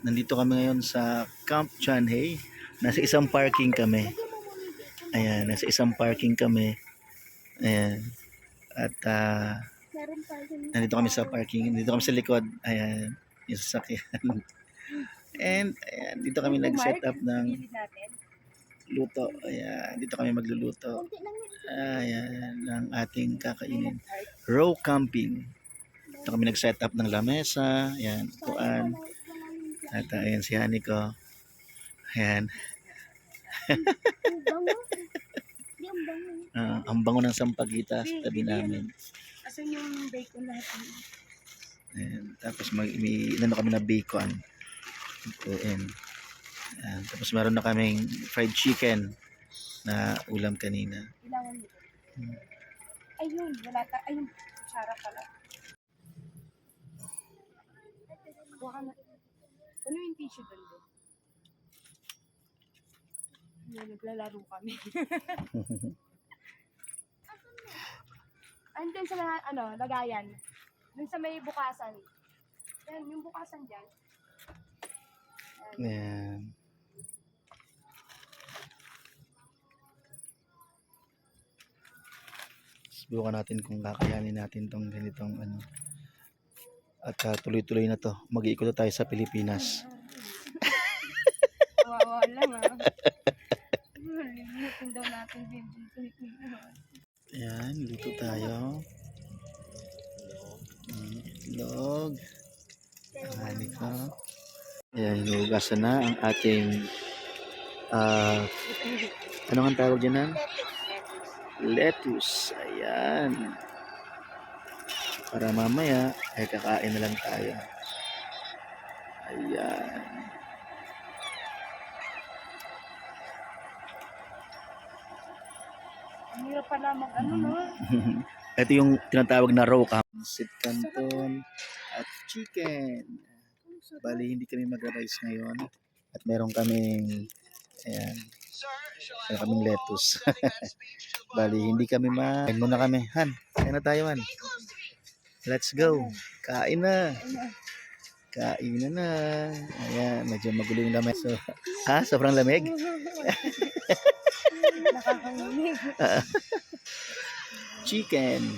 nandito kami ngayon sa Camp Chanhae. Nasa isang parking kami. Ayan, nasa isang parking kami. Ayan. At nandito kami sa parking. Dito kami sa likod. Ayan, yung sasakyan. And ayan, dito kami nag-set up ng luto. Ayan, dito kami magluluto. Ayan, ng ating kakainin. Row camping. Dito kami nag-set up ng lamesa. Ayan, puan. At ayan si Hani ko. Ayan. Ang bango ng sampagita sa tabi namin. Asan yung bacon natin? Ayan. Tapos may ano kami na bacon. Ayan. Ayan. Tapos meron na kaming fried chicken na ulam kanina. Ilangan dito. Ayun, wala ta. Ayun, kutsara pala. Buka na. Ano yung tissue doon? Ayun, naglalaro kami. Andun sa ano, lagayan. Dun sa may bukasan. Yan, yung bukasan dyan. Ayan. Subukan natin kung kakayanin natin tong ganitong ano. At tuloy-tuloy na to. Mag-iikot na tayo sa Pilipinas. Kawawa lang Lilimutin daw natin din. Ayan, luto tayo. Itlog. Hani ko. Ayan, hinugasan na ang ating ano ang tawag dyan? Lettuce. Ayan. Para mamaya ay kakain na lang tayo. Ayan. Ang hirap pala mag-ano, no? Ito yung tinatawag na raw pancit canton at chicken. Bali, hindi kami mag-rice ngayon. At meron kaming ayan, meron kaming lettuce. Bali, hindi kami kain muna kami. Han, kain na tayo, Han. Let's go. Kain na. Kain na. Ayan, medyo magulo yung lamig. So, sobrang lamig? Nakakaminig. Chicken.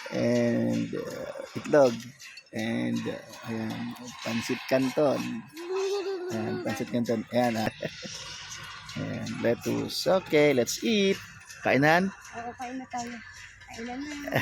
And itlog. And ayan, pancit canton. Ayan, pancit canton. Ayan, ayan, lettuce. Okay, let's eat. Kainan? Oo, kain na tayo. Kainan na.